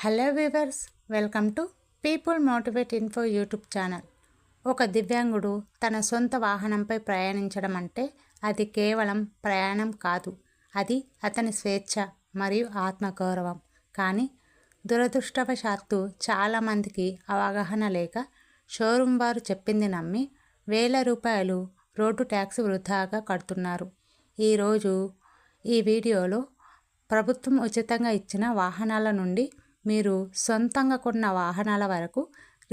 Hello viewers, welcome to people motivate info YouTube channel. ఒక దివ్యాంగుడు తన సొంత వాహనంపై ప్రయాణించడం అంటే అది కేవలం ప్రయాణం కాదు, అది అతని స్వేచ్ఛ మరియు ఆత్మగౌరవం. కానీ దురదృష్టవశాత్తు చాలామందికి అవగాహన లేక షోరూమ్ వారు చెప్పింది నమ్మి వేల రూపాయలు రోడ్డు ట్యాక్స్ వృధాగా కడుతున్నారు. ఈరోజు ఈ వీడియోలో ప్రభుత్వం ఉచితంగా ఇచ్చిన వాహనాల నుండి మీరు సొంతంగా కొన్న వాహనాల వరకు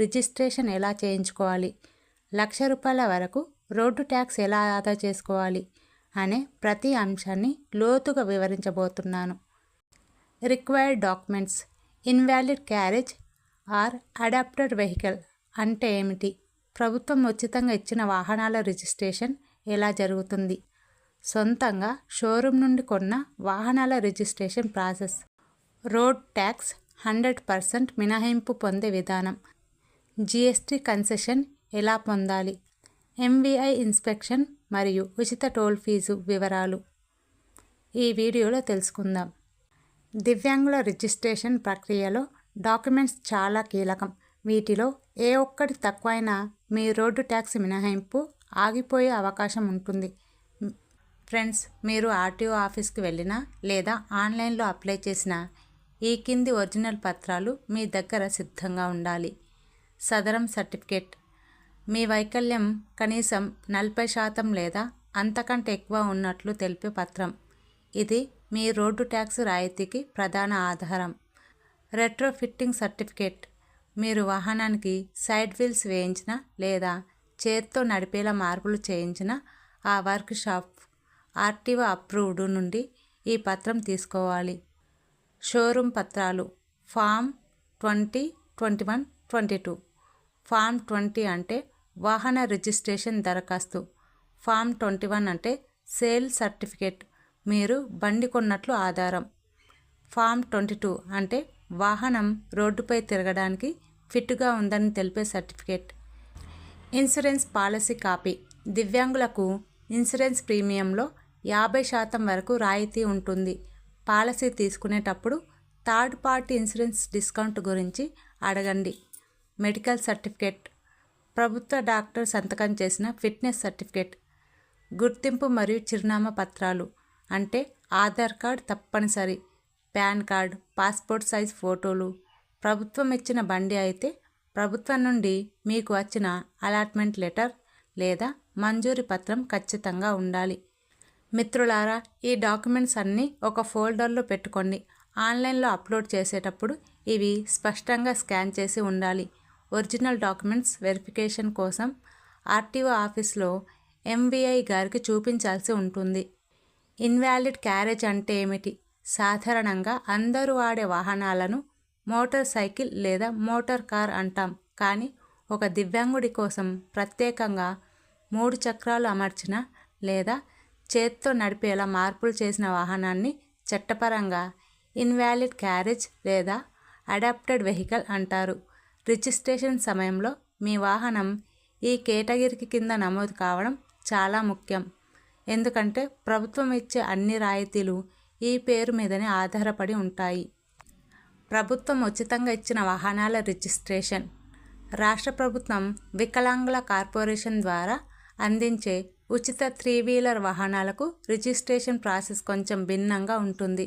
రిజిస్ట్రేషన్ ఎలా చేయించుకోవాలి, ₹1,00,000 వరకు రోడ్డు ట్యాక్స్ ఎలా ఆదా చేసుకోవాలి అనే ప్రతి అంశాన్ని లోతుగా వివరించబోతున్నాను. Required documents. Invalid carriage or adapted vehicle అంటే ఏమిటి? ప్రభుత్వం ఉచితంగా ఇచ్చిన వాహనాల రిజిస్ట్రేషన్ ఎలా జరుగుతుంది? సొంతంగా షోరూమ్ నుండి కొన్న వాహనాల రిజిస్ట్రేషన్ ప్రాసెస్. రోడ్ ట్యాక్స్ 100% మినహాయింపు పొందే విధానం. జిఎస్టీ కన్సెషన్ ఎలా పొందాలి? ఎంవిఐ ఇన్స్పెక్షన్ మరియు ఉచిత టోల్ ఫీజు వివరాలు ఈ వీడియోలో తెలుసుకుందాం. దివ్యాంగుల రిజిస్ట్రేషన్ ప్రక్రియలో డాక్యుమెంట్స్ చాలా కీలకం. వీటిలో ఏ ఒక్కటి తక్కువైనా మీ రోడ్డు ట్యాక్స్ మినహాయింపు ఆగిపోయే అవకాశం ఉంటుంది. ఫ్రెండ్స్, మీరు ఆర్టీఓ ఆఫీస్కి వెళ్ళినా లేదా ఆన్లైన్లో అప్లై చేసినా ఈ కింది ఒరిజినల్ పత్రాలు మీ దగ్గర సిద్ధంగా ఉండాలి. సదరం సర్టిఫికేట్. మీ వైకల్యం కనీసం 40% లేదా అంతకంటే ఎక్కువ ఉన్నట్లు తెలిపే పత్రం. ఇది మీ రోడ్డు ట్యాక్స్ రాయితీకి ప్రధాన ఆధారం. రెట్రోఫిట్టింగ్ సర్టిఫికేట్. మీరు వాహనానికి సైడ్ వీల్స్ వేయించిన లేదా చేత్తో నడిపేలా మార్పులు చేయించిన ఆ వర్క్ షాప్ ఆర్టీఓ అప్రూవ్డ్ నుండి ఈ పత్రం తీసుకోవాలి. షోరూమ్ పత్రాలు. ఫామ్ 20, 21, 22. ఫామ్ 20 అంటే వాహన రిజిస్ట్రేషన్ దరఖాస్తు. ఫామ్ 21 అంటే సేల్ సర్టిఫికేట్, మీరు బండి కొన్నట్లు ఆధారం. ఫామ్ 22 అంటే వాహనం రోడ్డుపై తిరగడానికి ఫిట్గా ఉందని తెలిపే సర్టిఫికేట్. Insurance policy copy. దివ్యాంగులకు ఇన్సూరెన్స్ ప్రీమియంలో 50% వరకు రాయితీ ఉంటుంది. పాలసీ తీసుకునేటప్పుడు థర్డ్ పార్టీ ఇన్సూరెన్స్ డిస్కౌంట్ గురించి అడగండి. Medical certificate. ప్రభుత్వ డాక్టర్ సంతకం చేసిన ఫిట్నెస్ సర్టిఫికేట్. గుర్తింపు మరియు చిరునామా పత్రాలు అంటే ఆధార్ కార్డ్ తప్పనిసరి, పాన్ కార్డ్, పాస్పోర్ట్ సైజ్ ఫోటోలు. ప్రభుత్వం ఇచ్చిన బండి అయితే ప్రభుత్వం నుండి మీకు వచ్చిన అలాట్మెంట్ లెటర్ లేదా మంజూరీ పత్రం ఖచ్చితంగా ఉండాలి. మిత్రులారా, ఈ డాక్యుమెంట్స్ అన్నీ ఒక ఫోల్డర్లో పెట్టుకోండి. ఆన్లైన్లో అప్లోడ్ చేసేటప్పుడు ఇవి స్పష్టంగా స్కాన్ చేసి ఉండాలి. ఒరిజినల్ డాక్యుమెంట్స్ వెరిఫికేషన్ కోసం ఆర్టీఓ ఆఫీస్లో ఎంవిఐ గారికి చూపించాల్సి ఉంటుంది. ఇన్వాలిడ్ క్యారేజ్ అంటే ఏమిటి? సాధారణంగా అందరూ వాడే వాహనాలను మోటార్ సైకిల్ లేదా మోటార్ కార్ అంటాం. కానీ ఒక దివ్యాంగుడి కోసం ప్రత్యేకంగా 3 చక్రాలు అమర్చిన లేదా చేత్తో నడిపేలా మార్పులు చేసిన వాహనాన్ని చట్టపరంగా ఇన్వాలిడ్ క్యారేజ్ లేదా అడాప్టెడ్ వెహికల్ అంటారు. రిజిస్ట్రేషన్ సమయంలో మీ వాహనం ఈ కేటగిరీకి కింద నమోదు కావడం చాలా ముఖ్యం. ఎందుకంటే ప్రభుత్వం ఇచ్చే అన్ని రాయితీలు ఈ పేరు మీదనే ఆధారపడి ఉంటాయి. ప్రభుత్వం ఉచితంగా ఇచ్చిన వాహనాల రిజిస్ట్రేషన్. రాష్ట్ర ప్రభుత్వం వికలాంగుల కార్పొరేషన్ ద్వారా అందించే ఉచిత 3-వీలర్ వాహనాలకు రిజిస్ట్రేషన్ ప్రాసెస్ కొంచెం భిన్నంగా ఉంటుంది.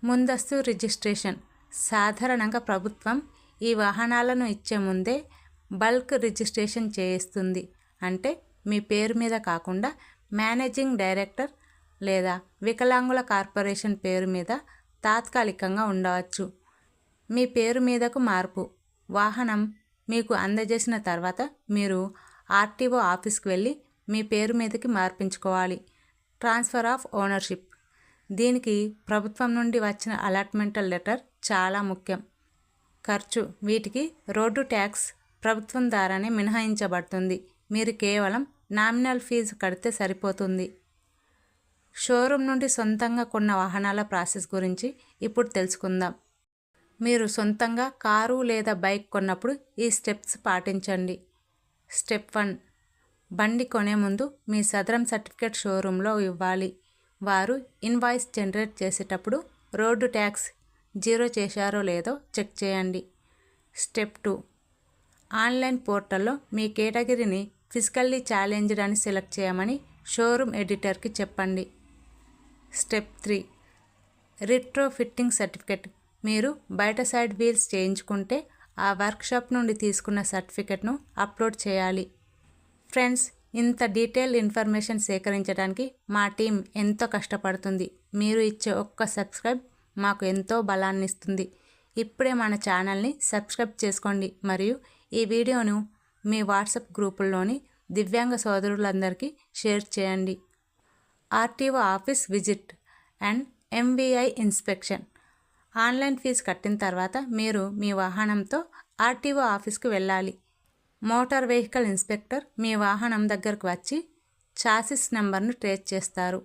ముందస్తు రిజిస్ట్రేషన్. సాధారణంగా ప్రభుత్వం ఈ వాహనాలను ఇచ్చే ముందే బల్క్ రిజిస్ట్రేషన్ చేయిస్తుంది. అంటే మీ పేరు మీద కాకుండా మేనేజింగ్ డైరెక్టర్ లేదా వికలాంగుల కార్పొరేషన్ పేరు మీద తాత్కాలికంగా ఉండవచ్చు. మీ పేరు మీదకు మార్పు. వాహనం మీకు అందజేసిన తర్వాత మీరు ఆర్టీఓ ఆఫీస్కి వెళ్ళి మీ పేరు మీదకి మార్పించుకోవాలి. Transfer of ownership. దీనికి ప్రభుత్వం నుండి వచ్చిన అలాట్మెంటల్ లెటర్ చాలా ముఖ్యం. ఖర్చు. వీటికి రోడ్డు ట్యాక్స్ ప్రభుత్వం ద్వారానే మినహాయించబడుతుంది. మీరు కేవలం నామినల్ ఫీజు కడితే సరిపోతుంది. షోరూమ్ నుండి సొంతంగా కొన్న వాహనాల ప్రాసెస్ గురించి ఇప్పుడు తెలుసుకుందాం. మీరు సొంతంగా కారు లేదా బైక్ కొన్నప్పుడు ఈ స్టెప్స్ పాటించండి. స్టెప్ 1. బండి కొనే ముందు మీ సదరం సర్టిఫికేట్ షోరూంలో ఇవ్వాలి. వారు ఇన్వాయిస్ జనరేట్ చేసేటప్పుడు రోడ్డు ట్యాక్స్ జీరో చేశారో లేదో చెక్ చేయండి. స్టెప్ 2, ఆన్లైన్ పోర్టల్లో మీ కేటగిరీని ఫిజికల్లీ ఛాలెంజ్డ్ అని సెలెక్ట్ చేయమని షోరూమ్ ఎడిటర్కి చెప్పండి. Step 3, retro fitting certificate. మీరు బయట సైడ్ వీల్స్ చేయించుకుంటే ఆ వర్క్షాప్ నుండి తీసుకున్న సర్టిఫికెట్ను అప్లోడ్ చేయాలి. ఫ్రెండ్స్, ఇంత డీటెయిల్ ఇన్ఫర్మేషన్ సేకరించడానికి మా టీం ఎంతో కష్టపడుతుంది. మీరు ఇచ్చే ఒక్క సబ్స్క్రైబ్ మాకు ఎంతో బలాన్ని ఇస్తుంది. ఇప్పుడే మన ఛానల్ని సబ్స్క్రైబ్ చేసుకోండి మరియు ఈ వీడియోను మీ వాట్సాప్ గ్రూపుల్లోని దివ్యాంగ సోదరులందరికీ షేర్ చేయండి. RTO office visit and MVI inspection. Online fee కట్టిన తర్వాత మీరు మీ వాహనంతో ఆర్టీఓ ఆఫీస్కి వెళ్ళాలి. మోటార్ వెహికల్ ఇన్స్పెక్టర్ మీ వాహనం దగ్గరకు వచ్చి చాసిస్ నెంబర్ను ట్రేస్ చేస్తారు.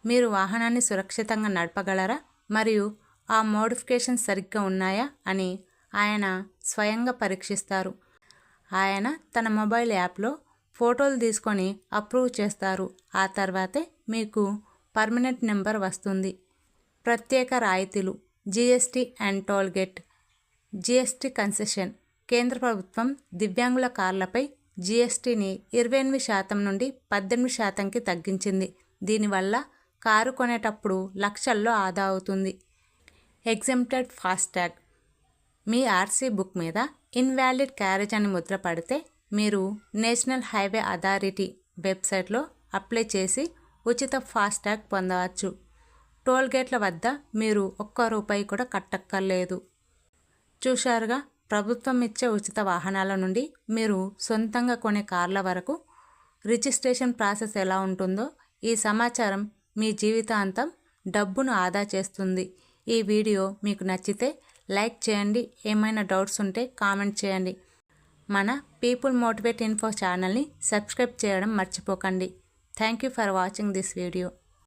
మీరు వాహనాన్ని సురక్షితంగా నడపగలరా మరియు ఆ మోడిఫికేషన్ సరిగ్గా ఉన్నాయా అని ఆయన స్వయంగా పరీక్షిస్తారు. ఆయన తన మొబైల్ యాప్లో ఫోటోలు తీసుకొని అప్రూవ్ చేస్తారు. ఆ తర్వాతే మీకు పర్మనెంట్ నెంబర్ వస్తుంది. ప్రత్యేక రాయితీలు, GST and tollgate. GST concession. కేంద్ర ప్రభుత్వం దివ్యాంగుల కార్లపై జీఎస్టీని 28% నుండి 18%కి తగ్గించింది. దీనివల్ల కారు కొనేటప్పుడు లక్షల్లో ఆదా అవుతుంది. ఎగ్జెంప్టెడ్ ఫాస్టాగ్. మీ ఆర్సీ బుక్ మీద ఇన్వాలిడ్ క్యారేజ్ అని ముద్ర పడితే మీరు నేషనల్ హైవే అథారిటీ వెబ్సైట్లో అప్లై చేసి ఉచిత ఫాస్టాగ్ పొందవచ్చు. టోల్గేట్ల వద్ద మీరు ₹1 కూడా కట్టక్కర్లేదు. చూశారుగా, ప్రభుత్వం ఇచ్చే ఉచిత వాహనాల నుండి మీరు సొంతంగా కొనే కార్ల వరకు రిజిస్ట్రేషన్ ప్రాసెస్ ఎలా ఉంటుందో ఈ సమాచారం మీ జీవితాంతం డబ్బును ఆదా చేస్తుంది. ఈ వీడియో మీకు నచ్చితే లైక్ చేయండి. ఏమైనా డౌట్స్ ఉంటే కామెంట్ చేయండి. మన పీపుల్ మోటివేట్ ఇన్ఫో ఛానల్ని సబ్స్క్రైబ్ చేయడం మర్చిపోకండి. Thank you for watching this video.